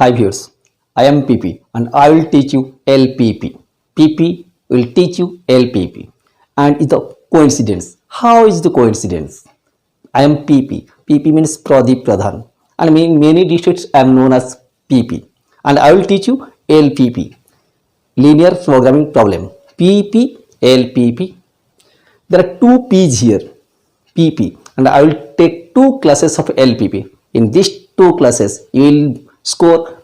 Hi viewers, I am PP and I will teach you LPP. PP will teach you LPP. And it's a coincidence. How is the coincidence? I am PP. PP means Pradeep Pradhan. And in many districts I am known as PP. And I will teach you LPP. Linear Programming Problem. PP, LPP. There are two P's here. PP. And I will take two classes of LPP. In these two classes, you will score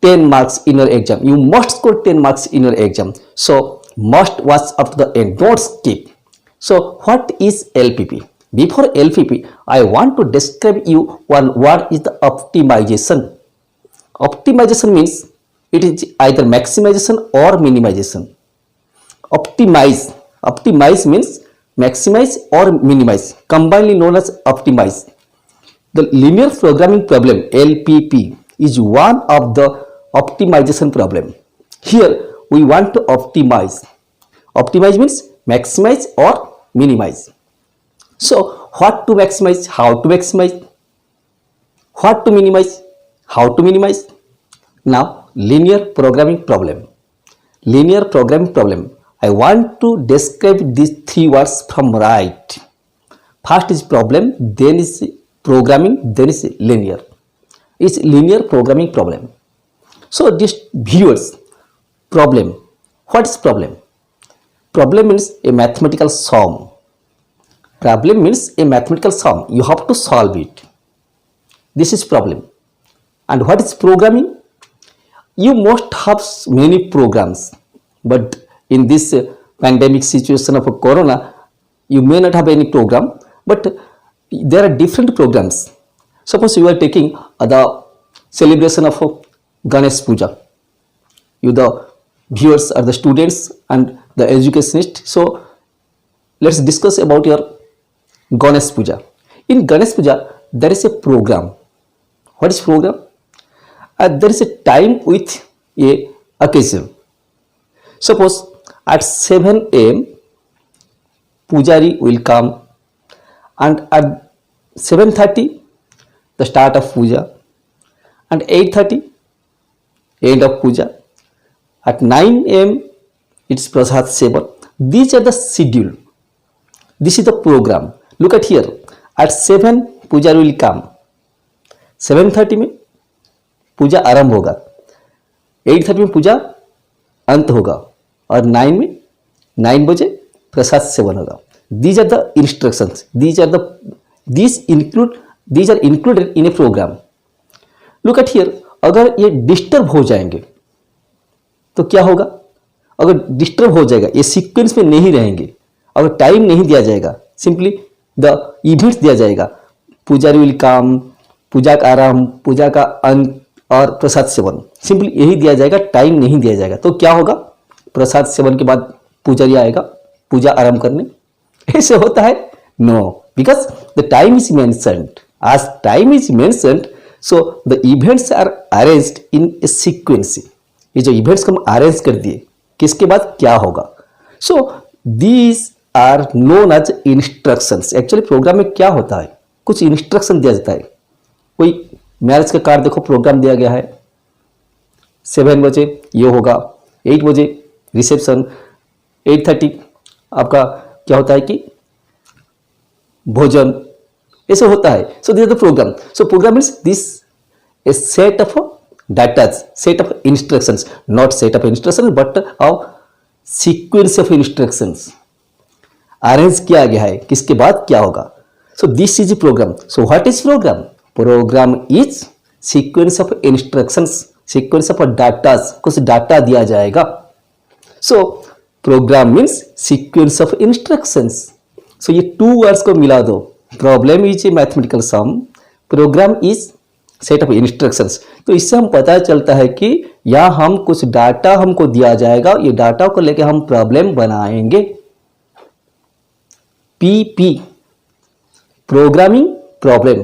10 marks in your exam. You must score 10 marks in your exam. So, must watch up to the end. Don't skip. So, what is LPP? Before LPP, I want to describe you one word is the optimization. Optimization means it is either maximization or minimization. Optimize means maximize or minimize, commonly known as optimize. The linear programming problem LPP is one of the optimization problem. Here we want to optimize. Optimize means maximize or minimize. So what to maximize, how to maximize, what to minimize, how to minimize. Now linear programming problem. Linear programming problem. I want to describe these three words from right. First is problem, then is programming, then is linear. It's linear programming problem. So this viewers, problem. What is problem? Problem means a mathematical sum. Problem means a mathematical sum. You have to solve it. This is problem. And what is programming? You must have many programs, but in this pandemic situation of corona, you may not have any program, but there are different programs. Suppose you are taking the celebration of Ganesh Puja. You the viewers are the students and the educationists. So let's discuss about your Ganesh Puja. In Ganesh Puja, there is a program. What is program? There is a time with a occasion. Suppose at 7 a.m. Pujari will come, and at 7:30 the start of puja, and 8:30 end of puja. At 9 a.m. it's prasad seva. These are the schedule. This is the program. Look at here. At 7 Pujari will come. 7:30 में पूजा आरंभ होगा, 8:30 में पूजा अंत होगा, और 9 बजे प्रसाद seven होगा. These are the instructions. These are included in a program. Look at here. अगर ये डिस्टर्ब हो जाएंगे तो क्या होगा? अगर डिस्टर्ब हो जाएगा, ये सीक्वेंस में नहीं रहेंगे, अगर टाइम नहीं दिया जाएगा, सिंपली द इवेंट्स दिया जाएगा, पुजारी विल कम, पूजा का आरंभ, पूजा का अंत और प्रसाद सेवन, सिंपली यही दिया जाएगा, टाइम नहीं दिया जाएगा, तो क्या होगा? प्रसाद सेवन के बाद पुजारी आएगा पूजा आरंभ करने. ऐसे होता है? No, because the time is mentioned. आज time is mentioned, so the events are arranged in a sequence. ये जो इवेंट्स को हम अरेंज कर दिए, किसके बाद क्या होगा. So these are known as instructions. Actually program में क्या होता है? कुछ इंस्ट्रक्शन दिया जाता है. कोई मैरिज का कार्ड देखो, प्रोग्राम दिया गया है, 7 बजे ये होगा, 8 बजे रिसेप्शन, 8:30 आपका क्या होता है कि भोजन, ऐसे होता है. So this is the program. So program means this a set of data, set of instructions, not set of instruction but of sequence of instructions arrange किया गया है, किसके बाद क्या होगा. So this is program. So what is program? Program is sequence of instructions, sequence of datas, कुछ data दिया जाएगा. So program means sequence of instructions. So ये टू वर्ड्स को मिला दो. Problem is a mathematical sum, program is set of instructions. तो इससे हम पता चलता है कि यहाँ हम कुछ डाटा हमको दिया जाएगा, ये डाटा को लेकर हम प्रॉब्लम बनाएंगे. पीपी प्रोग्रामिंग प्रॉब्लम,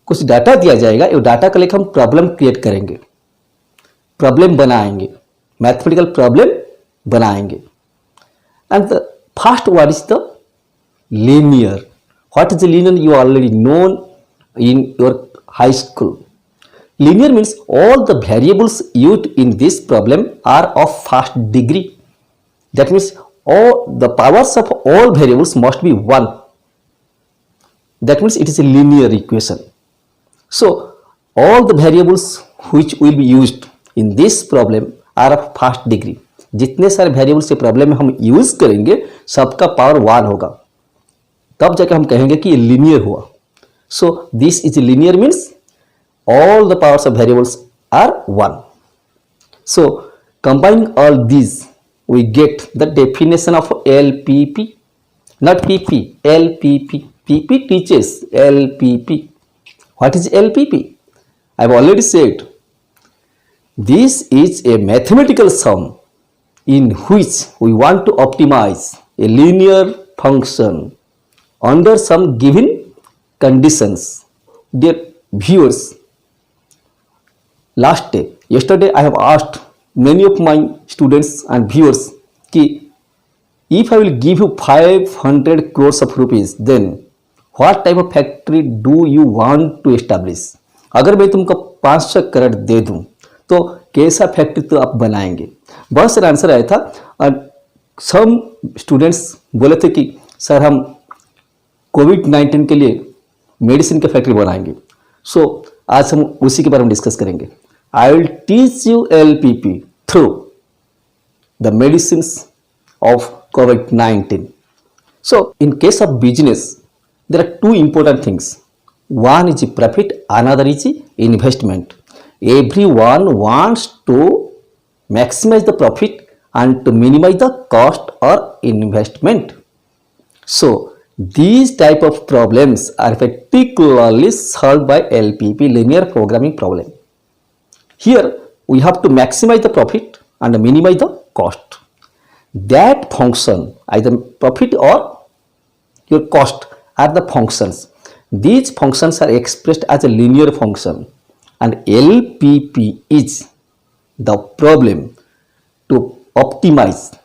कुछ डाटा दिया जाएगा, ये डाटा को लेकर हम प्रॉब्लम क्रिएट करेंगे, प्रॉब्लम बनाएंगे, मैथमेटिकल प्रॉब्लम बनाएंगे. And the first word is the linear. What is the linear? You already known in your high school. Linear means all the variables used in this problem are of first degree. That means all the powers of all variables must be 1. That means it is a linear equation. So all the variables which will be used in this problem are of first degree. जितने सारे variables के problem में हम use करेंगे सबका power 1 होगा, तब जाकर हम कहेंगे कि ये लीनियर हुआ. सो this is linear means all the powers of variables are 1. So combining all these we get the definition of LPP, not PP, LPP. PP teaches LPP. What is LPP? I have already said this is a mathematical sum in which we want to optimize a linear function under some given conditions. Dear viewers, yesterday I have asked many of my students and viewers कि if I will give you 500 crores of rupees, then what type of factory do you want to establish? अगर मैं तुमको 500 करोड़ दे दूं तो कैसा factory तो आप बनाएंगे. बहुत सारा आंसर आया था और सम स्टूडेंट्स बोले थे कि सर हम कोविड-19 के लिए मेडिसिन का फैक्ट्री बनाएंगे. सो आज हम उसी के बारे में डिस्कस करेंगे. I will teach you LPP through the medicines of COVID-19. So in case of business, there are two important things. One is profit, another is investment. Everyone wants to maximize the profit and to minimize the cost or investment. So these type of problems are particularly solved by LPP, linear programming problem. Here we have to maximize the profit and minimize the cost. That function, either profit or your cost, are the functions. These functions are expressed as a linear function, and LPP is the problem to optimize.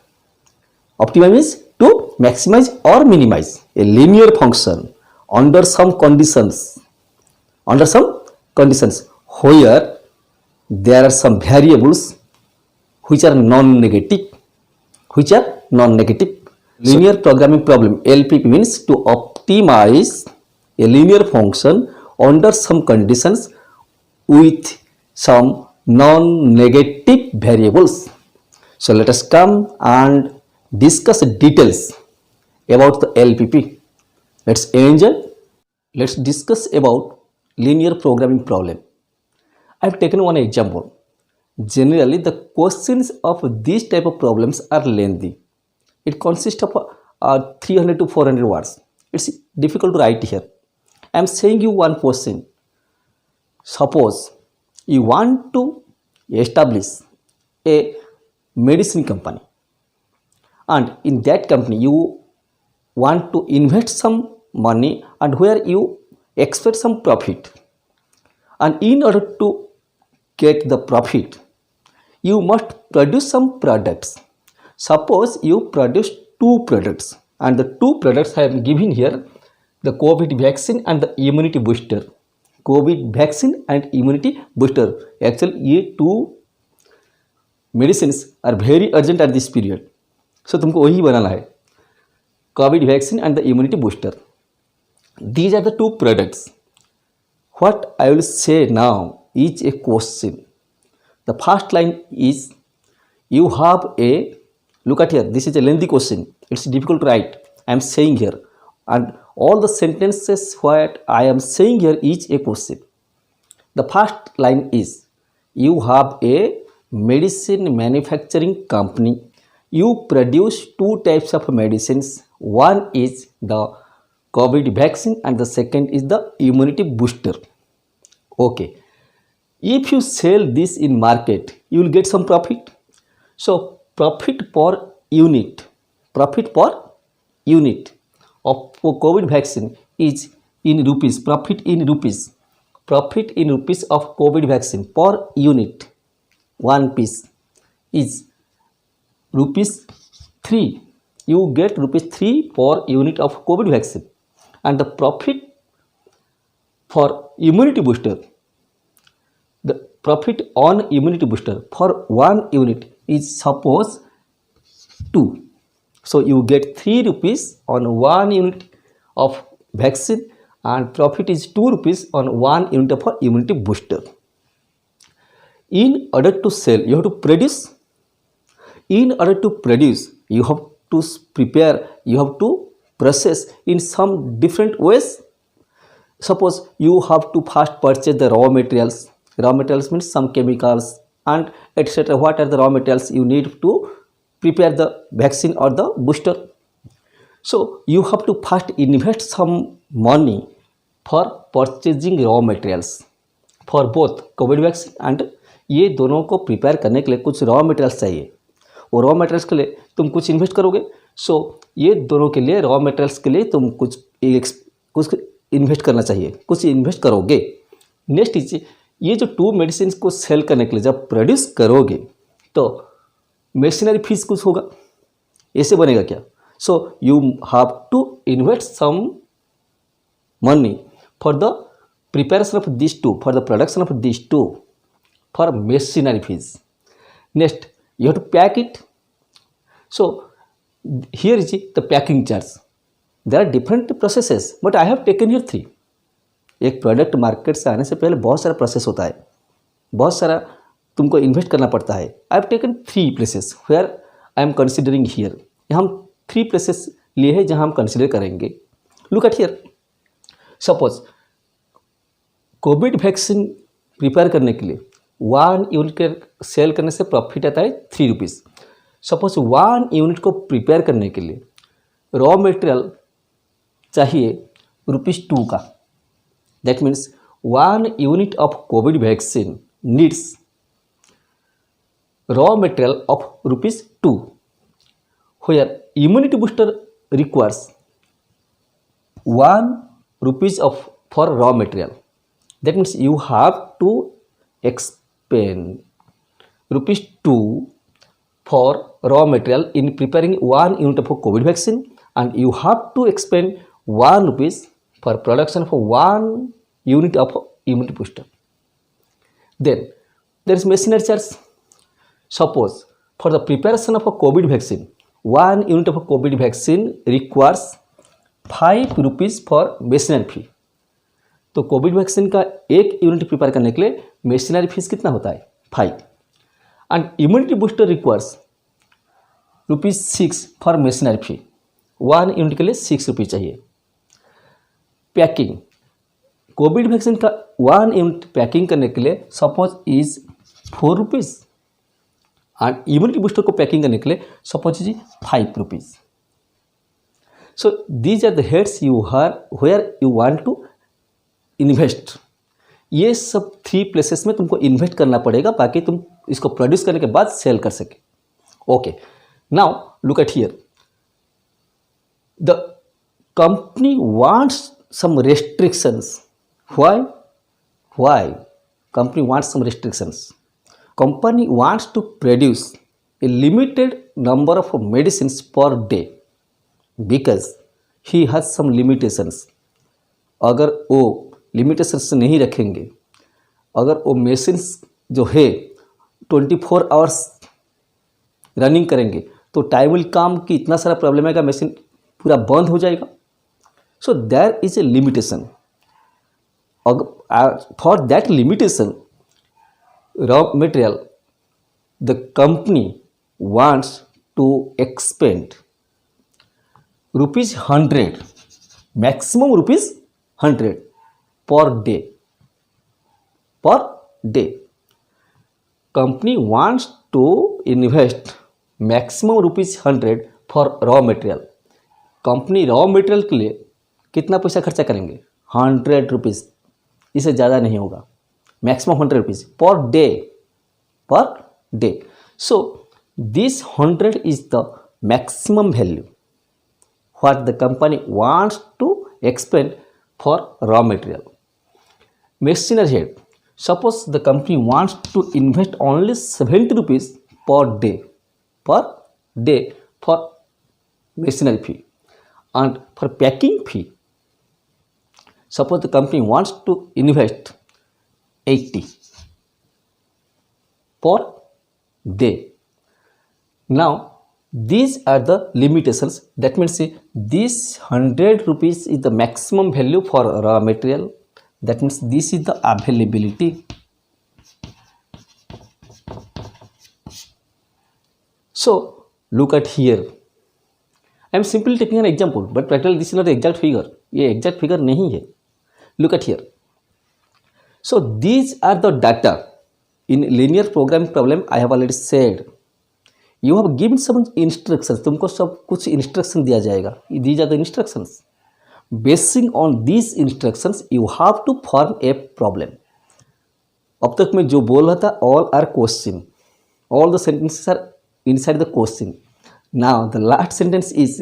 Optimize means to maximize or minimize a linear function under some conditions. Under some conditions where there are some variables which are non-negative. Linear programming problem, LPP, means to optimize a linear function under some conditions with some non-negative variables. So let us come and discuss details about the LPP. Let's enjoy. Let's discuss about linear programming problem. I have taken one example. Generally, the questions of these type of problems are lengthy. It consists of 300 to 400 words. It's difficult to write here. I am saying you one question. Suppose you want to establish a medicine company, and in that company you want to invest some money and where you expect some profit. And in order to get the profit, you must produce some products. Suppose you produce 2 products, and the 2 products I am giving here, the COVID vaccine and the immunity booster. COVID vaccine and immunity booster. Actually, ये 2 medicines are very urgent at this period. So तुमको वही बनाना है, COVID vaccine and the immunity booster. These are the 2 products. What I will say now is a question. The first line is you have a, look at here, this is a lengthy question. It's difficult to write. I am saying here, and all the sentences what I am saying here is a question. The first line is you have a medicine manufacturing company. You produce 2 types of medicines. One is the COVID vaccine and the second is the immunity booster. Okay. If you sell this in market, you will get some profit. So profit per unit of COVID vaccine is in rupees. Profit in rupees of COVID vaccine per unit, 1 piece is rupees 3. You get rupees 3 per unit of COVID vaccine, and the profit for immunity booster, profit on immunity booster for 1 unit is suppose 2. So you get 3 rupees on 1 unit of vaccine and profit is 2 rupees on 1 unit of immunity booster. In order to sell, you have to produce. In order to produce, you have to prepare, you have to process in some different ways. Suppose you have to first purchase the raw materials. Raw materials means some chemicals and etc. What are the raw materials you need to prepare the vaccine or the booster? So you have to first invest some money for purchasing raw materials for both Covid vaccine and ये दोनों को prepare करने के लिए कुछ raw materials चाहिए। वो raw materials के लिए तुम कुछ इन्वेस्ट करोगे। सो ये दोनों के लिए रॉ मटेरियल्स के लिए तुम कुछ इन्वेस्ट करना चाहिए, कुछ इन्वेस्ट करोगे। नेक्स्ट इज ये जो 2 मेडिसिन को सेल करने के लिए जब प्रोड्यूस करोगे तो मशीनरी फीस कुछ होगा। ऐसे बनेगा क्या? So you have to invest some money for the preparation of this two, for the production of this two, for machinery fees. Next you have to pack it. So here is the packing charge. There are different processes but I have taken here 3. एक product market से आने से पहले बहुत सारा process होता है, बहुत सारा तुमको इन्वेस्ट करना पड़ता है। I have taken 3 places where I am considering here. हम 3 प्लेसेस लिए हैं जहाँ हम कंसिडर करेंगे। Look at here. Suppose COVID vaccine prepare करने के लिए 1 यूनिट के सेल करने से प्रॉफिट आता है 3 रुपीज़। सपोज 1 यूनिट को प्रिपेयर करने के लिए रॉ मटेरियल चाहिए ₹2 का। That means 1 unit of Covid vaccine needs raw material of ₹2, where immunity booster requires 1 rupees for raw material. That means you have to expend ₹2 for raw material in preparing 1 unit of COVID vaccine, and you have to expend 1 rupees for production of 1 unit of immunity booster. Then there is machinery charge. Suppose for the preparation of a COVID vaccine, 1 unit of COVID vaccine requires 5 rupees for machinery fee. तो Covid vaccine का 1 unit prepare करने के लिए machinery fees कितना होता है? 5। And immunity booster requires ₹6 for machinery fee. 1 unit के लिए 6 रुपये चाहिए। पैकिंग, कोविड वैक्सीन का 1 यूनिट पैकिंग करने के लिए suppose is 4 rupees and immunity booster को पैकिंग करने के लिए suppose is 5 rupees. So these are the heads you are where you want to invest. ये सब 3 प्लेसेस में तुमको इन्वेस्ट करना पड़ेगा ताकि तुम इसको प्रोड्यूस करने के बाद सेल कर सके। Okay, now look at here. The company wants some restrictions. Why company wants some restrictions? Company wants to produce a limited number of medicines per day because he has some limitations. अगर वो limitations नहीं रखेंगे, अगर वो machines जो है 24 hours running करेंगे तो टाइम विल कम कि इतना सारा प्रॉब्लम आएगा, मशीन पूरा बंद हो जाएगा। So there is a limitation. For that limitation raw material the company wants to expend ₹100, maximum ₹100 per day. Company wants to invest maximum ₹100 for raw material. Company raw material के लिए कितना पैसा खर्चा करेंगे? 100 रुपीज़, इससे ज़्यादा नहीं होगा। Maximum 100 rupees per day. So this 100 is the maximum value what the company wants to expend for raw material. Machinery head. Suppose the company wants to invest only 70 rupees per day for machinery fee, and for packing fee, suppose the company wants to invest 80. per day. Now these are the limitations. That means this 100 rupees is the maximum value for raw material. That means this is the availability. So look at here. I am simply taking an example, but practically this is not the exact figure. ये exact figure नहीं है. Look at here. So these are the data in linear programming problem. I have already said. You have given some instructions. तुमको सब कुछ instruction दिया जाएगा. These are the instructions. Basing on these instructions, you have to form a problem. अब तक मैं जो बोल रहा था, all are question. All the sentences are inside the question. Now the last sentence is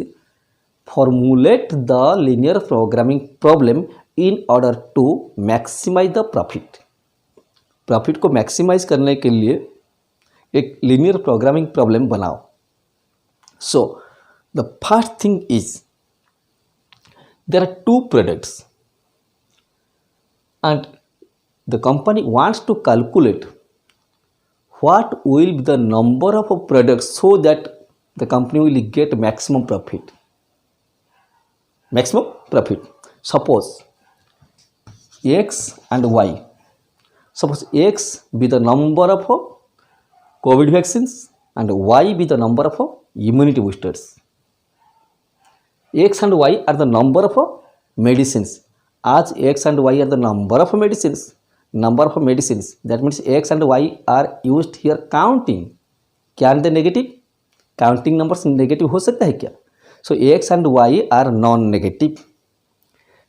formulate the linear programming problem in order to maximize the profit. Profit को maximise करने के लिए एक linear programming problem बनाओ. So the first thing is there are two products and the company wants to calculate what will be the number of products so that the company will get maximum profit. Maximum profit. Suppose X and Y. Suppose X be the number of COVID vaccines and Y be the number of immunity boosters. X and Y are the number of medicines. As X and Y are the number of medicines, that means X and Y are used here counting. क्या are the negative? Counting numbers negative हो सकता है क्या? So X and Y are non-negative.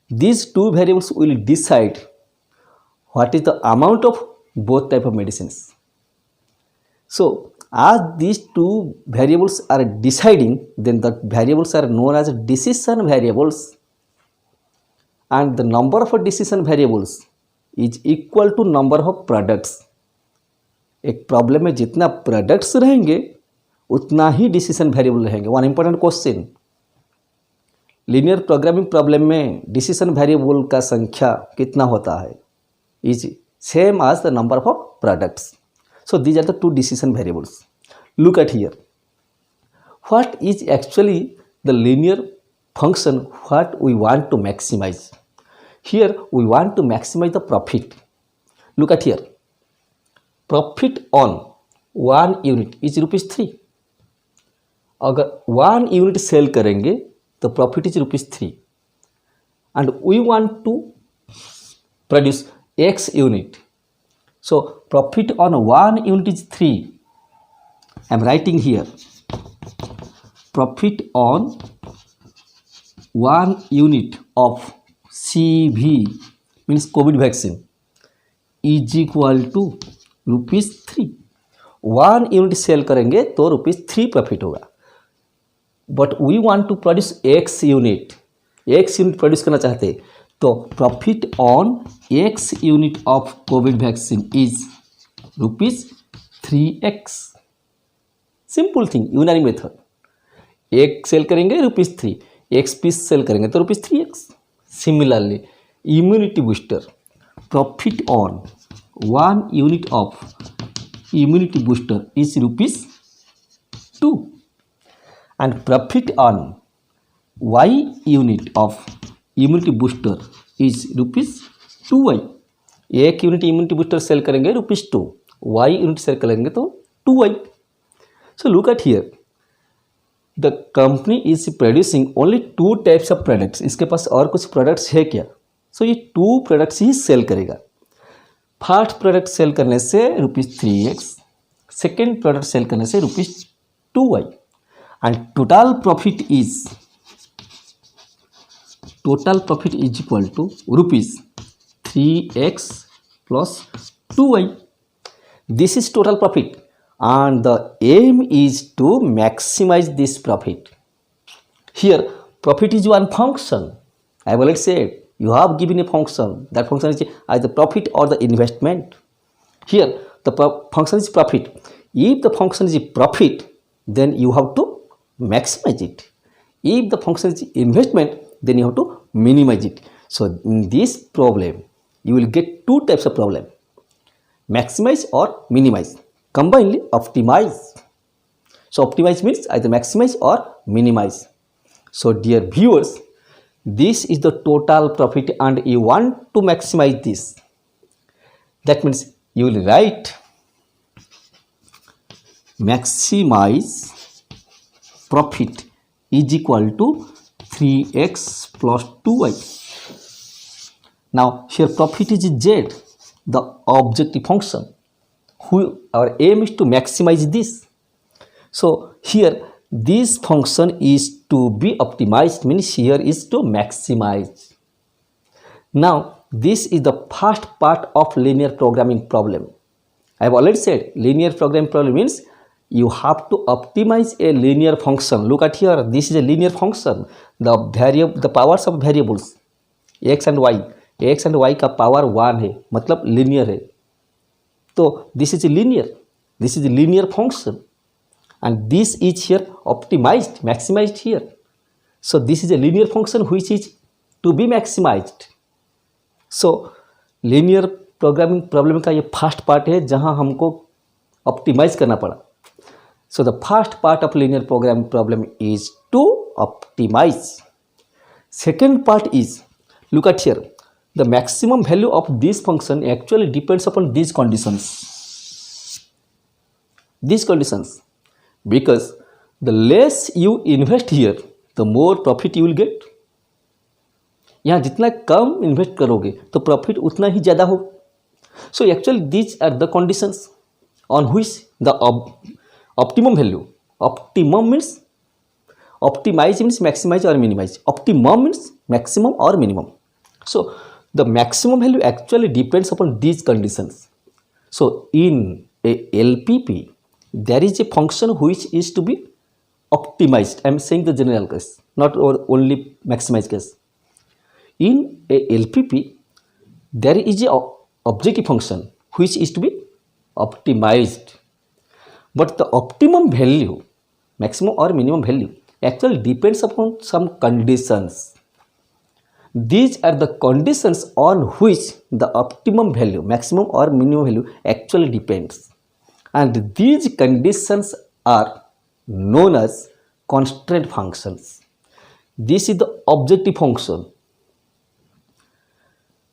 These two variables will decide what is the amount of both type of medicines. So as these two variables are deciding, then the variables are known as decision variables, and the number of decision variables is equal to number of products. एक problem में जितना products रहेंगे उतना ही decision variable रहेंगे. One important question, linear programming problem में decision variable का संख्या कितना होता है? Is same as the number of products. So these are the two decision variables. Look at here, what is actually the linear function what we want to maximise? Here we want to maximise the profit. Look at here, profit on 1 unit is ₹3. अगर 1 unit sell करेंगे तो profit is ₹3 and we want to produce X unit. So profit on 1 unit is 3. I am writing here profit on 1 unit of CV means COVID vaccine is equal to ₹3. 1 unit sell करेंगे तो ₹3 profit होगा. But we want to produce X unit. X unit produce करना चाहते हैं तो profit on X unit of Covid vaccine is ₹3x. Simple thing, unary method. एक sell करेंगे ₹3, X पीस सेल करेंगे तो ₹3x. Similarly immunity booster, profit on 1 unit of immunity booster is ₹2 and profit on Y unit of immunity booster is ₹2y. एक unit immunity booster cell करेंगे ₹2, Y unit sell करेंगे तो 2y. So look at here, the company is producing only 2 types of products. इसके पास और कुछ products है क्या? So ये 2 प्रोडक्ट्स ही सेल करेगा. फर्स्ट प्रोडक्ट सेल करने से ₹3x, सेकेंड प्रोडक्ट सेल करने से ₹2y and total profit is equal to ₹3x plus 2y. This is total profit and the aim is to maximize this profit. Here profit is one function. I have already said you have given a function. That function is either profit or the investment. Here the function is profit. If the function is profit, then you have to maximize it. If the function is investment, then you have to minimize it. So in this problem you will get 2 types of problem: maximize or minimize. combinedly optimize. So optimize means either maximize or minimize. So dear viewers, this is the total profit and you want to maximize this. That means you will write maximize profit is equal to 3x plus 2y. Now here profit is z, the objective function. Our aim is to maximize this. So here this function is to be optimized, means here is to maximize. Now this is the first part of linear programming problem. I have already said linear programming problem means you have to optimize a linear function. Look at here, this is a linear function. The powers of variables x and y का power 1 है, मतलब linear है. तो this is a linear function and this is here optimized, maximized here. So this is a linear function which is to be maximized. So linear programming problem का ये first part है जहां हमको optimise करना पड़ा. So the first part of linear programming problem is to optimize. Second part is, look at here, the maximum value of this function actually depends upon these conditions. Because the less you invest here, the more profit you will get. यहाँ जितना कम invest करोगे तो profit उतना ही ज़्यादा हो. So actually these are the conditions on which the optimum value. Optimum means optimize means maximize or minimize. Optimum means maximum or minimum. So the maximum value actually depends upon these conditions. So in a LPP, there is a function which is to be optimized. I am saying the general case, not only maximized case. In a LPP, there is a objective function which is to be optimized. But the optimum value, maximum or minimum value, actually depends upon some conditions. These are the conditions on which the optimum value, maximum or minimum value actually depends. And these conditions are known as constraint functions. This is the objective function.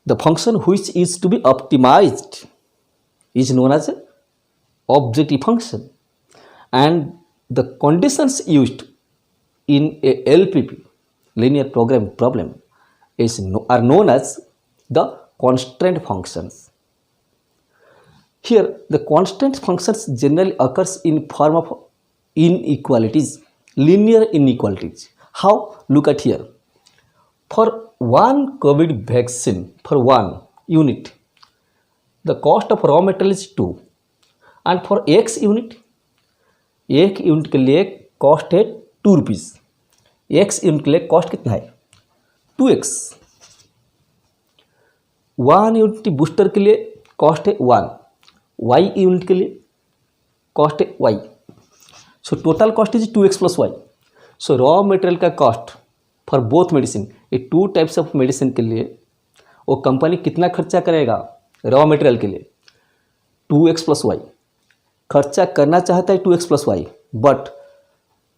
The function which is to be optimized is known as an objective function. And the conditions used in a LPP, linear programming problem, are known as the constraint functions. Here the constraint functions generally occurs in form of inequalities, linear inequalities. How? Look at here. For one COVID vaccine, for 1 unit, the cost of raw material is 2, and for X unit, एक unit के लिए cost है 2 rupees. X unit के लिए cost कितना है 2x. 1 unit booster के लिए कॉस्ट है 1, y यूनिट के लिए कॉस्ट है y. So total cost is 2x plus y. So raw material का कॉस्ट फॉर बोथ मेडिसिन, ये 2 टाइप्स ऑफ मेडिसिन के लिए वो कंपनी कितना खर्चा करेगा रॉ मटेरियल के लिए 2x plus y. खर्चा करना चाहता है 2x plus y, but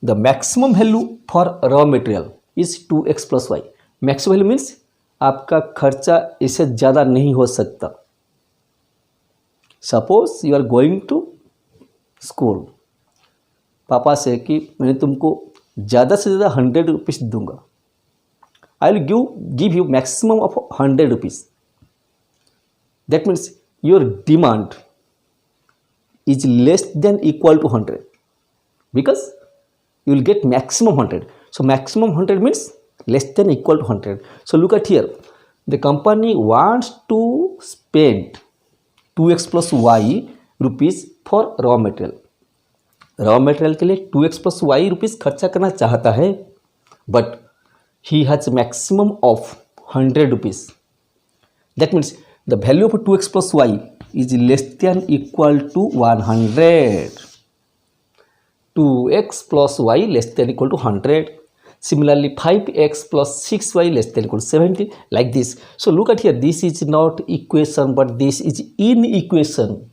the maximum value for raw material is 2x plus y. Maximum value means आपका खर्चा इससे ज़्यादा नहीं हो सकता. Suppose you are going to school, पापा से कि मैंने तुमको ज़्यादा से ज़्यादा 100 रुपीज़ दूंगा. I will give you maximum of 100 rupees. That means your demand is less than equal to 100 because you will get maximum 100. So maximum 100 means less than equal to 100. So look at here, the company wants to spend 2x plus y rupees for raw material. raw material के लिए 2x plus y rupees खर्चा करना चाहता है, but he has maximum of 100 rupees. That means the value of 2x plus y is less than equal to 100. 2x plus y less than equal to 100. Similarly 5x plus 6y less than equal to 70, like this. So look at here, this is not equation but this is inequation.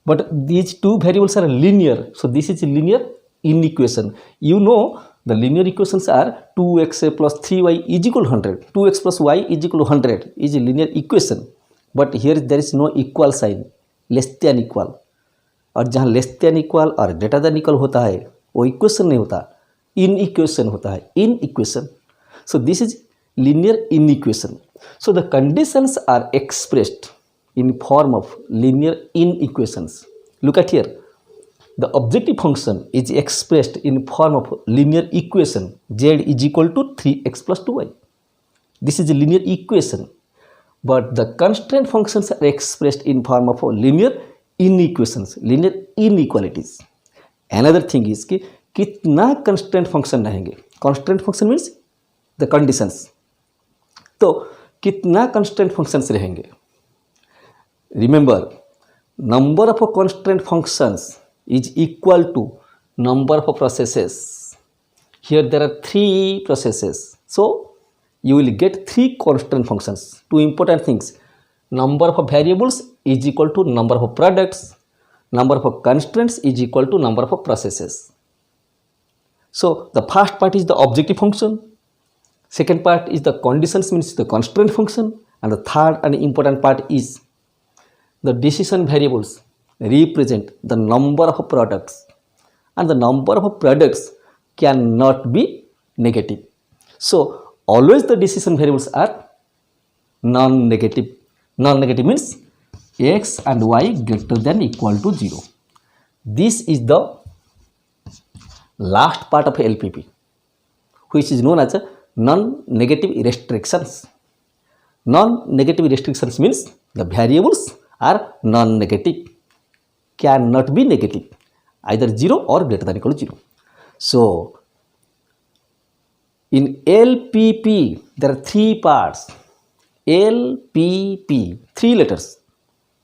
but these two variables are linear, so this is linear inequation. You know the linear equations are 2x plus 3y is equal to 100, 2x plus y is equal to 100 is a linear equation, but here there is no equal sign, less than equal, और जहाँ less than equal और greater than equal होता है वो equation नहीं होता, in equation होता है, inequation. So this is linear inequation. So the conditions are expressed in form of linear inequations. Look at here. The objective function is expressed in form of linear equation z is equal to 3x plus 2y. This is a linear equation. But the constraint functions are expressed in form of linear inequations, linear inequalities. Another thing is कि कितना constraint function रहेंगे. Constraint function means the conditions. तो कितना constraint functions रहेंगे. Remember, number of constraint functions is equal to number of processes. Here there are 3 processes. So, you will get 3 constraint functions. 2 important things. Number of variables is equal to number of products. Number of constraints is equal to number of processes. So, the first part is the objective function. Second part is the conditions, means the constraint function. And the third and important part is the decision variables represent the number of products, and the number of products cannot be negative. So always the decision variables are non-negative. Non-negative means x and y greater than equal to 0. This is the last part of LPP, which is known as non-negative restrictions. Non-negative restrictions means the variables are non-negative, cannot be negative, either 0 or greater than equal to 0. So in LPP there are 3 parts. LPP 3 letters,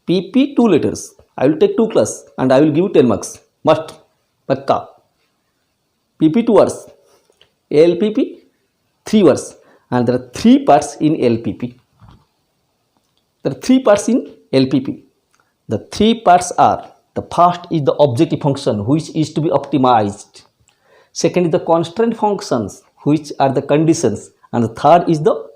PP 2 letters. I will take 2 class and I will give you 10 marks, must, pakka. PP 2 words, LPP 3 words, and there are 3 parts in LPP. There are 3 parts in LPP. The 3 parts are, the first is the objective function which is to be optimized. Second is the constraint functions which are the conditions. And the third is the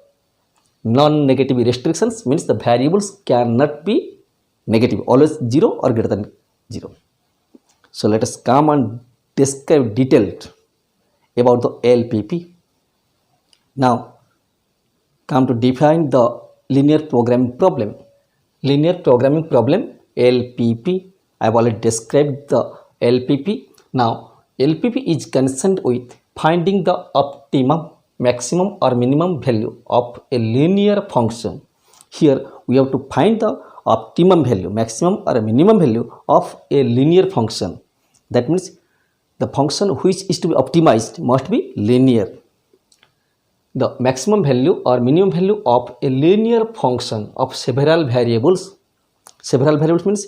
non-negative restrictions, means the variables cannot be negative, always 0 or greater than 0. So let us come and describe detailed about the LPP. Now come to define the linear programming problem. Linear programming problem, LPP. I have already described the LPP. Now LPP is concerned with finding the optimum, maximum or minimum value of a linear function. Here we have to find the optimum value, maximum or minimum value of a linear function. That means the function which is to be optimized must be linear. The maximum value or minimum value of a linear function of several variables. Several variables means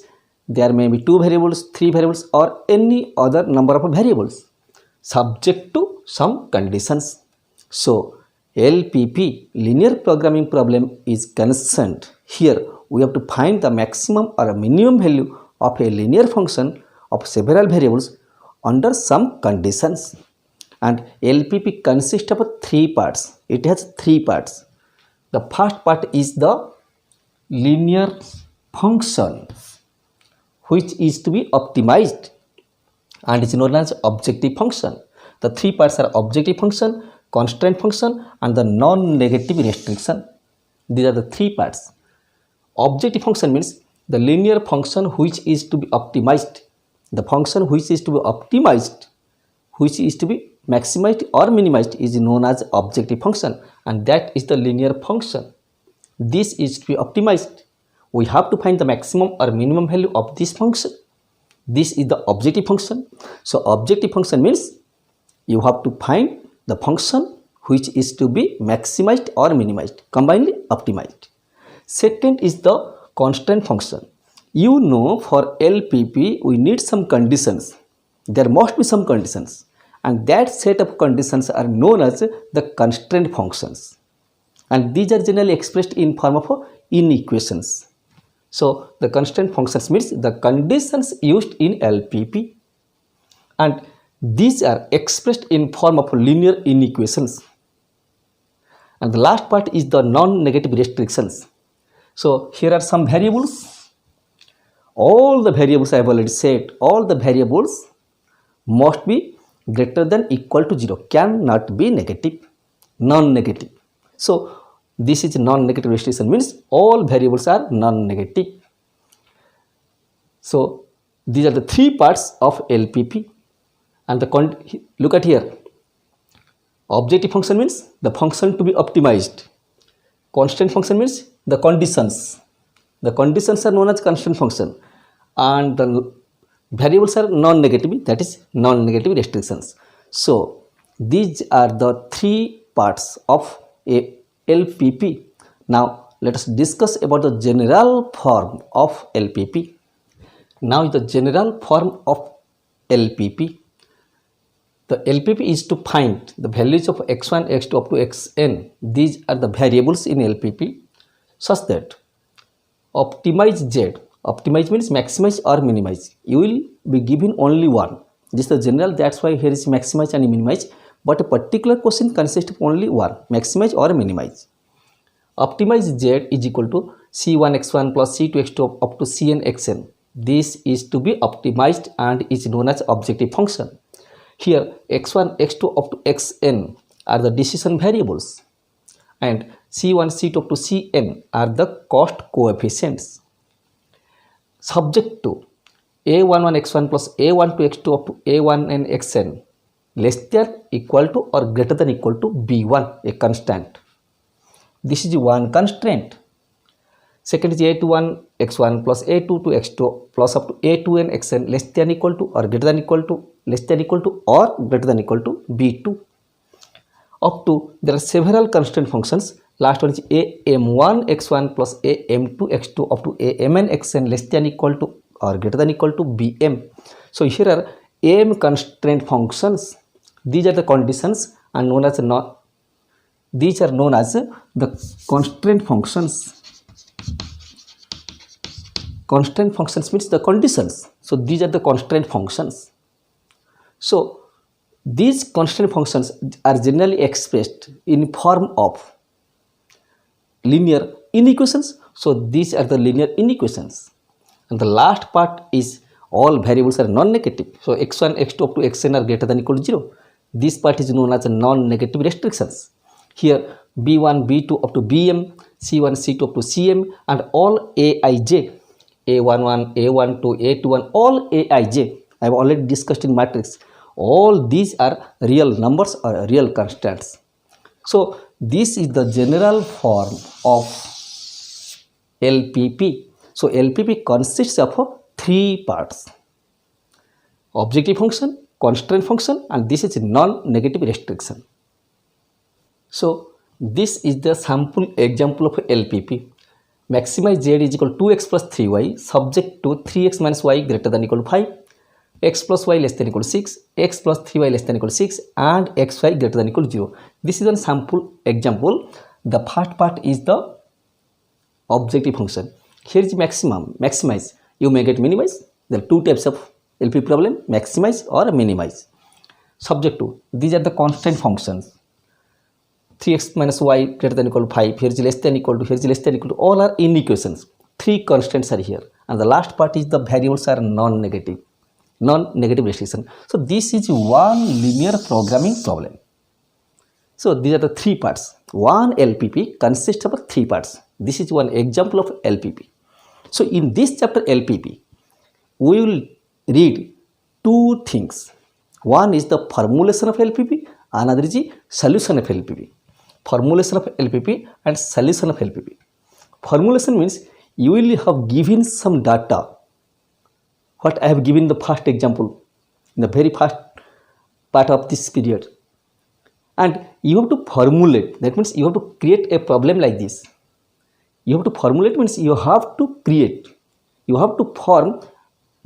there may be 2 variables, 3 variables or any other number of variables subject to some conditions. So LPP, linear programming problem, is concerned. Here we have to find the maximum or minimum value of a linear function of several variables under some conditions. And LPP consists of 3 parts. It has 3 parts. The first part is the linear function which is to be optimized and is known as objective function. The 3 parts are objective function, constraint function and the non-negative restriction. These are the 3 parts. Objective function means the linear function which is to be optimized. The function which is to be optimized, which is to be maximized or minimized, is known as objective function, and that is the linear function. This is to be optimized. We have to find the maximum or minimum value of this function. This is the objective function. So objective function means you have to find the function which is to be maximized or minimized, combinedly optimized. Second is the constraint function. You know, for LPP we need some conditions. There must be some conditions, and that set of conditions are known as the constraint functions, and these are generally expressed in form of inequations. So the constraint functions means the conditions used in LPP, and these are expressed in form of linear inequations. And the last part is the non-negative restrictions. So here are some variables. All the variables I have already said, all the variables must be greater than equal to 0, cannot be negative, non-negative. So this is non-negative restriction, means all variables are non-negative. So these are the three parts of LPP. And look at here, objective function means the function to be optimized, constant function means the conditions are known as constant function, and the variables are non-negative, that is non-negative restrictions. So these are the three parts of a LPP. Now let us discuss about the general form of LPP. Now the general form of LPP. The LPP is to find the values of x1, x2 up to xn. These are the variables in LPP such that optimize Z. Optimize means maximize or minimize. You will be given only one. This is the general, that's why here is maximize and minimize. But a particular question consists of only one, maximize or minimize. Optimize Z is equal to c1x1 plus c2x2 up to cn xn. This is to be optimized and is known as objective function. Here x1, x2 up to xn are the decision variables, and c1, c2 up to cn are the cost coefficients. Subject to a11 x1 plus a12 x2 up to a1n xn less than equal to or greater than equal to b1, a constant. This is one constraint. Second is a21 x1 plus a22 x2 plus up to a2n xn less than equal to or greater than equal to, less than equal to or greater than equal to b2. Up to there are several constraint functions. Last one is am1 x1 plus am2 x2 up to amn xn less than equal to or greater than equal to bm. So here are am constraint functions. These are the conditions and known as these are known as the constraint functions. Constraint functions means the conditions. So these are the constraint functions. So these constraint functions are generally expressed in form of linear inequations. So these are the linear inequations. And the last part is all variables are non-negative. So x1, x2 up to xn are greater than equal to 0. This part is known as non-negative restrictions. Here b1, b2 up to bm, c1, c2 up to cm, and all aij, a11, a12, a21, all aij. I have already discussed in matrix. All these are real numbers or real constants. So this is the general form of LPP. So LPP consists of three parts: objective function, constraint function, and this is non-negative restriction. So this is the sample example of LPP. Maximize Z is equal to 2x plus 3y subject to 3x minus y greater than equal to 5, x plus y less than equal to 6, x plus 3y less than equal to 6, and xy greater than equal to 0. This is a sample example. The first part is the objective function. Here is maximum, maximize. You may get minimize. There are two types of LP problem, maximize or minimize. Subject to, these are the constant functions. 3x minus y greater than equal to 5, here is less than equal to, here is less than equal to, all are inequations. Three constants are here. And the last part is the variables are non-negative restriction. So this is one linear programming problem. So these are the three parts. One LPP consists of three parts. This is one example of LPP. So in this chapter LPP, we will read two things. One is the formulation of LPP, another is the solution of LPP. Formulation of LPP and solution of LPP. Formulation means you will have given some data. What I have given the first example, in the very first part of this period. And you have to formulate, that means you have to create a problem like this. You have to formulate means you have to create, you have to form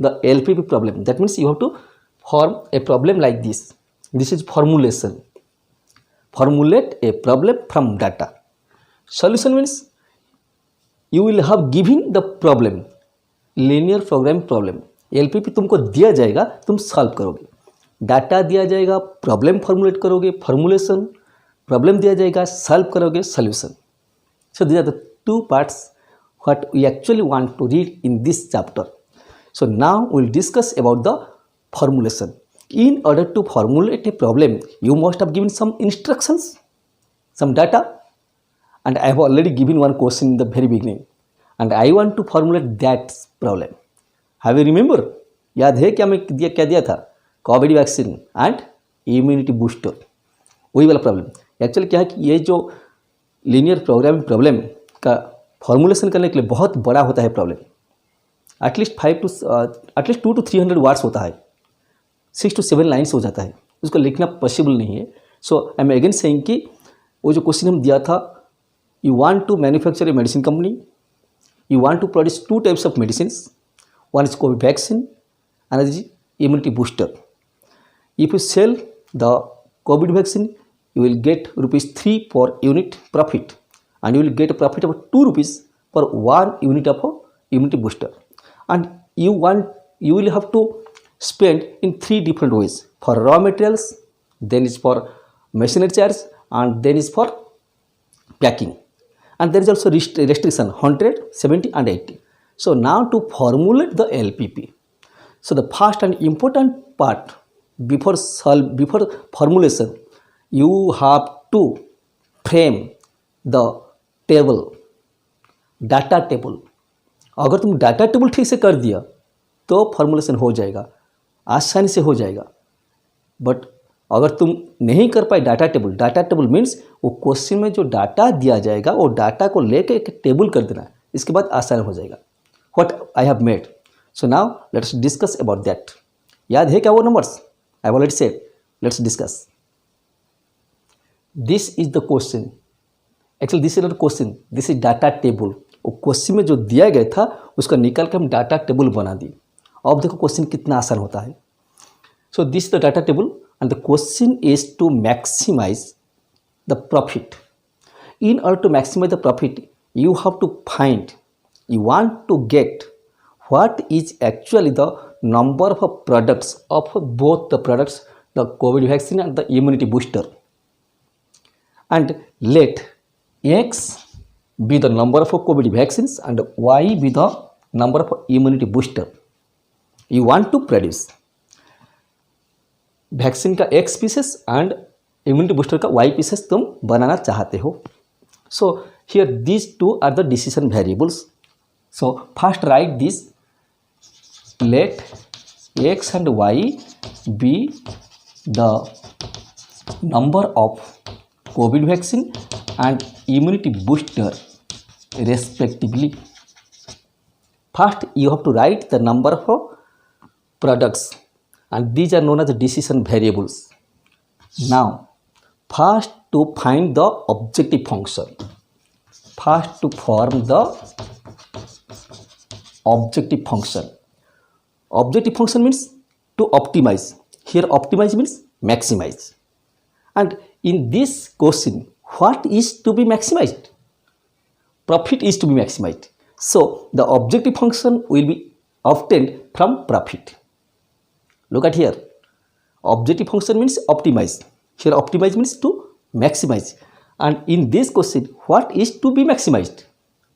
the LPP problem. That means you have to form a problem like this. This is formulation. Formulate a problem from data. Solution means you will have given the problem, linear programming problem, LPP तुमको दिया जाएगा, तुम solve करोगे। Data दिया जाएगा, problem formulate करोगे, formulation, problem दिया जाएगा, सॉल्व करोगे, solution. So these are the two parts what we actually want to read in this chapter. So now we'll discuss about the formulation. In order to formulate a problem, you must have given some instructions, some data, and I have already given one question in the very beginning, and I want to formulate that problem. Have you remember? याद है क्या मैं क्या दिया था? Covid vaccine and immunity booster, वही वाला problem. Actually क्या है कि ये जो लीनियर प्रोग्रामिंग प्रॉब्लम का फॉर्मुलेशन करने के लिए बहुत बड़ा होता है प्रॉब्लम, एटलीस्ट 2 to 300 वर्ड्स होता है, 6 to 7 लाइन्स हो जाता है, उसको लिखना पॉसिबल नहीं है। So I am again saying कि वो जो क्वेश्चन हम दिया था, you want to manufacture a medicine company, you want to produce 2 types of medicines, one is COVID vaccine, another is immunity booster. If you sell the COVID vaccine, you will get ₹3 per unit profit, and you will get a profit of ₹2 per 1 unit of immunity booster. And you will have to spend in 3 different ways: for raw materials, then is for machinery charge, and then is for packing. And there is also restriction 100, 70 and 80. So now to formulate the LPP, so the first and important part before formulation, you have to frame the table, data table. अगर तुम data table ठीक से कर दिया तो formulation हो जाएगा, आसानी से हो जाएगा। बट अगर तुम नहीं कर पाए डाटा टेबल मीन्स वो क्वेश्चन में जो डाटा दिया जाएगा वो डाटा को लेके एक टेबल कर देना, इसके बाद आसान हो जाएगा। What I have made. So now let's discuss about that. याद है क्या वो numbers? I have already said. Let's discuss. This is the question. Actually this is not a question. This is data table. वो question में जो दिया गया था उसका निकाल के हम डाटा टेबल बना दिए। अब देखो क्वेश्चन कितना आसान होता है। So this is the data table and the question is to maximize the profit. In order to maximize the profit, you have to find, you want to get what is actually the number of products of both the products, the COVID vaccine and the immunity booster, and let X be the number of COVID vaccines and Y be the number of immunity booster. You want to produce vaccine का X pieces and immunity booster का Y pieces तुम बनाना चाहते हो। So here these two are the decision variables. So first write this, let X and Y be the number of COVID vaccine and immunity booster respectively. First you have to write the number of products and these are known as the decision variables. Now first to find the objective function, first to form the objective function. Objective function means to optimize. Here optimize means maximize. And in this question, what is to be maximized? Profit is to be maximized. So the objective function will be obtained from profit. Look at here. Objective function means optimize. Here optimize means to maximize. And in this question, what is to be maximized?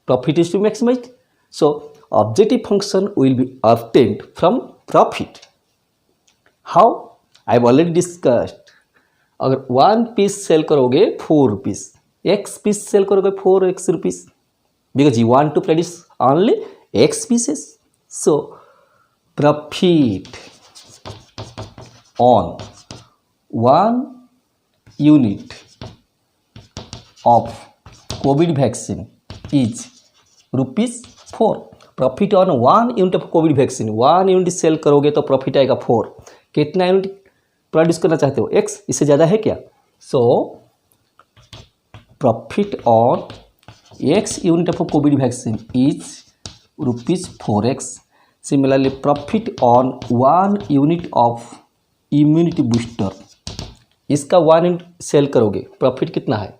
Profit is to be maximized. So objective function will be obtained from profit. How? I have already discussed. अगर 1 piece cell करोगे 4 rupees, X पीस cell करोगे 4x rupees, because you want to produce only X pieces. So profit on 1 unit of COVID vaccine is ₹4. Profit on 1 unit of Covid vaccine, 1 unit sell करोगे तो profit आएगा 4. कितना unit produce करना चाहते हो? X. इससे ज़्यादा है क्या? So profit on X unit of Covid vaccine is ₹4x. Similarly profit on 1 unit of immunity booster, इसका 1 यूनिट सेल करोगे प्रॉफिट कितना है?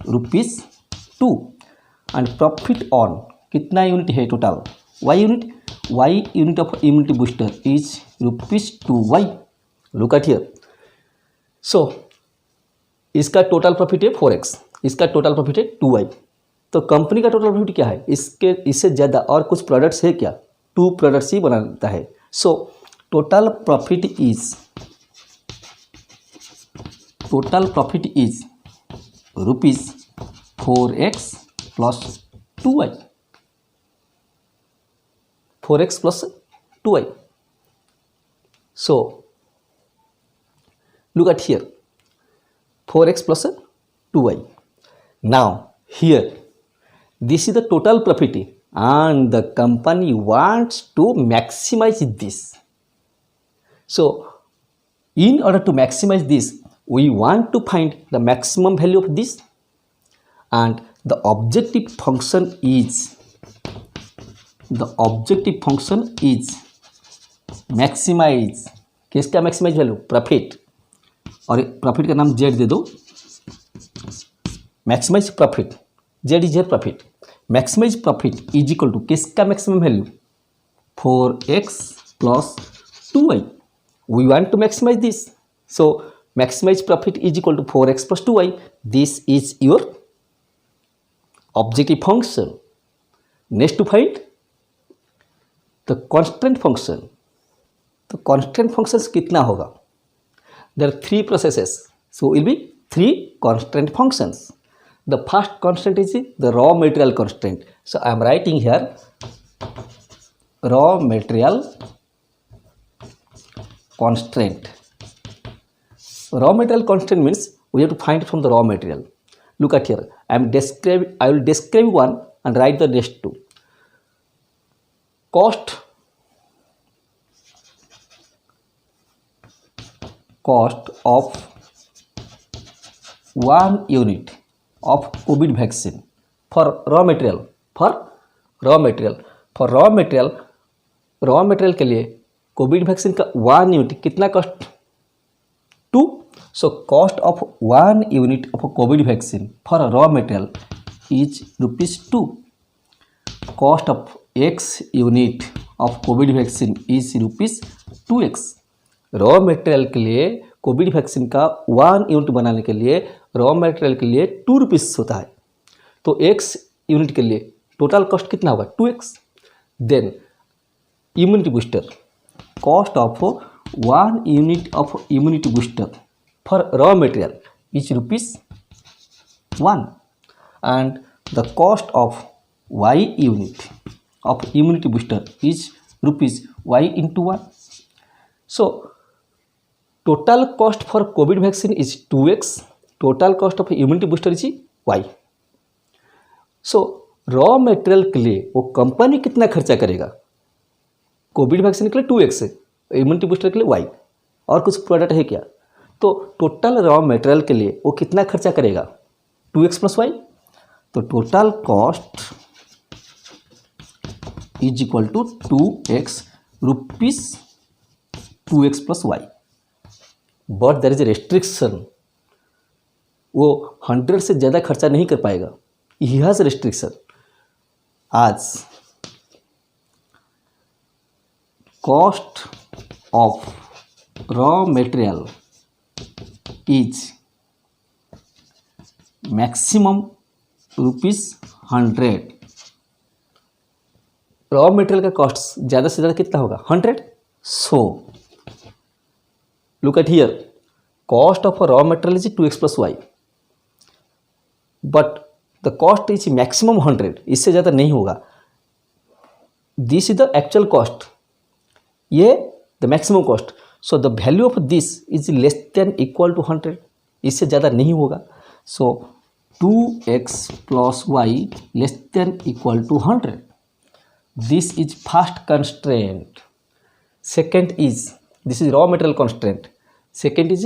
₹2. एंड प्रॉफिट ऑन कितना यूनिट है total y unit of immunity booster is ₹2y। Look at here. So इसका total profit है 4x, इसका total profit है 2y। तो कंपनी का टोटल प्रॉफिट क्या है, इससे ज़्यादा और कुछ प्रोडक्ट्स है क्या, 2 प्रोडक्ट्स ही बनाता है। So total profit is ₹4x plus 2y, 4x plus 2y. So look at here, 4x plus 2y. Now here this is the total profit and the company wants to maximize this. So in order to maximize this, we want to find the maximum value of this, and the objective function is maximize। किसका maximize value, profit, और profit का नाम Z दे दो, maximize profit, Z is profit, maximize profit is equal to किसका maximum value, 4x plus 2y। We want to maximize this, so maximize profit is equal to 4x plus 2y। This is your objective function। next to find the constant function। तो constant functions कितना होगा, there are 3 processes, so will be 3 constant functions। the first constant is the raw material constant, so I am writing here raw material constant। raw material constant means we have to find from the raw material। look at here, I will describe one and write the next two। cost of 1 unit of COVID vaccine for raw material के लिए Covid vaccine का 1 unit कितना cost, 2। So cost of 1 unit of COVID vaccine for raw material is ₹2। cost of X unit of COVID vaccine is ₹2x। Raw material के लिए Covid vaccine का 1 unit बनाने के लिए रॉ मटेरियल के लिए ₹2 होता है, तो X यूनिट के लिए टोटल कॉस्ट कितना होगा, 2x। Then immunity booster, cost of 1 unit of immunity booster for raw material is ₹1, and the cost of Y unit of immunity booster is ₹Y into 1। so total cost for COVID vaccine is 2x, total cost of immunity booster is Y। so raw material के लिए वो company कितना खर्चा करेगा, Covid vaccine के लिए 2x है, immunity booster के लिए Y, और कुछ प्रोडक्ट है क्या, तो टोटल रॉ मटेरियल के लिए वो कितना खर्चा करेगा, 2x plus y। तो total cost is equal to 2x rupees 2x plus y। But there is a restriction, वो 100 से ज़्यादा खर्चा नहीं कर पाएगा, ही हैज़ रेस्ट्रिक्शन। आज cost of raw material is maximum ₹100। Raw material का कॉस्ट ज़्यादा से ज़्यादा कितना होगा, 100। So look at here, cost of raw material is 2x plus y, but the cost is maximum 100, इससे ज़्यादा नहीं होगा। This is the actual cost, ये the maximum cost, so the value of this is less than equal to 100, इससे ज़्यादा नहीं होगा। So 2x plus y less than equal to 100, this is first constraint. Second is, this is raw material constraint, second is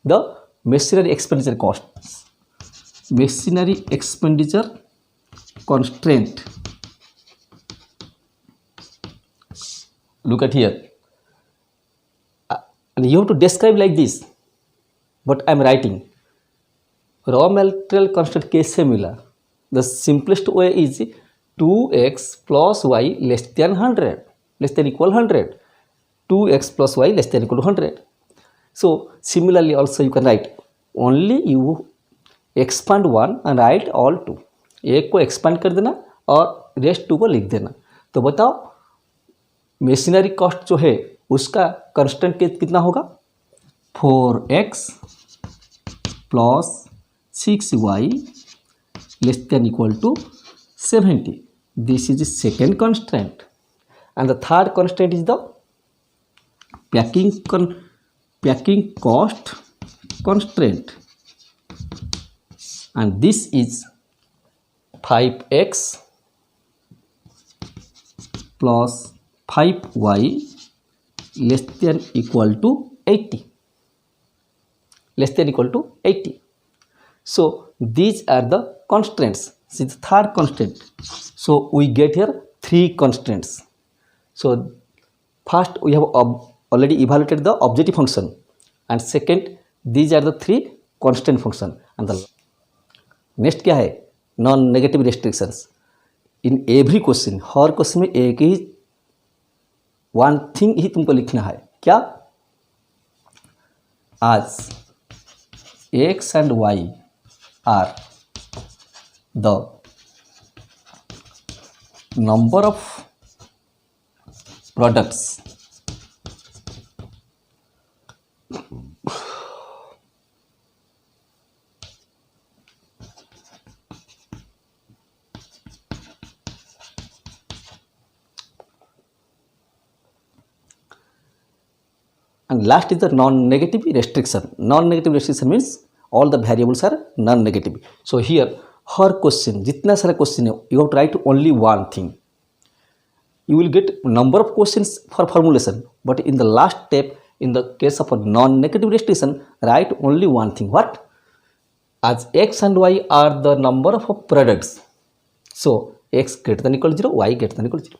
the machinery expenditure cost, machinery expenditure constraint। look at here, and you have to describe like this, but I am writing raw material constant कैसे मिला, the simplest way is 2x plus y less than 100, less than equal 100. 2x plus y less than equal to 100. So similarly also you can write, only you expand one and write all two. एक को expand कर देना और rest to को लिख देना. तो बताओ मेशिनरी कॉस्ट जो है उसका कंस्टेंट कितना होगा? 4x plus 6y less than equal to 70. This is second constraint and the third constraint is the packing cost constraint, and this is 5x plus 5y less than equal to 80, less than equal to 80. So these are the constraints. This is the third constraint. So we get here three constraints. So first we have already evaluated the objective function, and second these are the three constant function, and the next क्या है? Non negative restrictions. In every question, her question में एक ही one thing he तुमको लिखना है. क्या? आज x and y are the number of products and last is the non-negative restriction. Non-negative restriction means all the variables are non-negative. So here her question, जितना सारा question है, you have to write only one thing. You will get number of questions for formulation, but in the last step, in the case of a non-negative restriction, write only one thing. What? As x and y are the number of products, so x greater than equal to 0, y greater than equal to 0.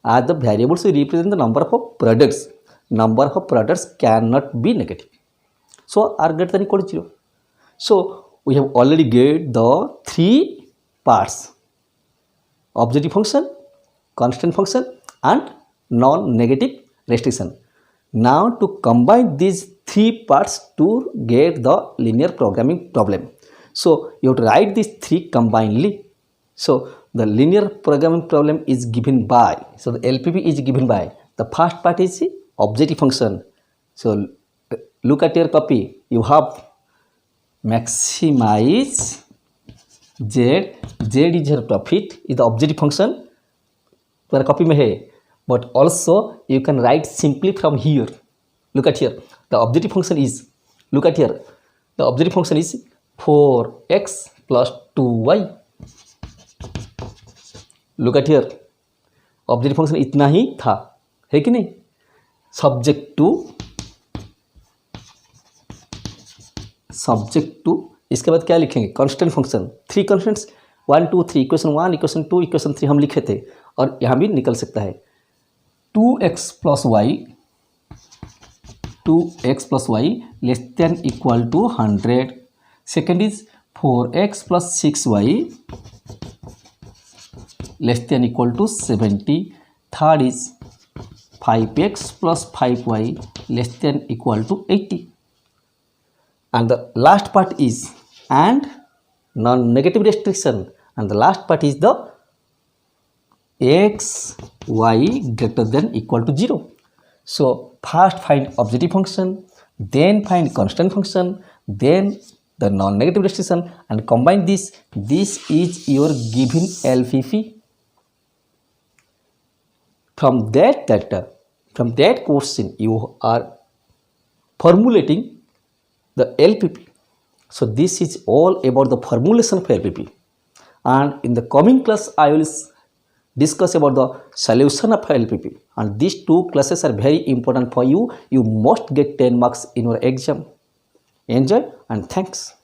As the variables we represent the number of products, number of products cannot be negative, so are greater than equal to 0. So we have already get the three parts: objective function, constant function, and non-negative restriction. Now to combine these three parts to get the linear programming problem, so you have to write these three combinedly. So the linear programming problem is given by, so the LPP is given by, the first part is objective function. So look at your copy, you have maximize z, z is your profit, is the objective function. तुम्हारा copy में है, but also you can write simply from here. Look at here, the objective function is, look at here, the objective function is 4x plus 2y. Look at here, objective function इतना ही था, है कि नहीं? Subject to इसके बाद क्या लिखेंगे? Constant function. Three constants 1 2 3, equation 1, equation 2, equation 3 हम लिखे थे, और यहाँ भी निकल सकता है. 2x plus y less than equal to 100. Second is 4x plus 6y less than equal to 70. Third is 5x plus 5y less than equal to 80. And the last part is and non-negative restriction, and the last part is the x y greater than equal to 0. So first find objective function, then find constant function, then the non-negative restriction, and combine this. This is your given LPP. From that data, from that question, you are formulating the LPP. So this is all about the formulation of LPP, and in the coming class I will discuss about the solution of LPP, and these two classes are very important for you. You must get 10 marks in your exam. Enjoy and thanks.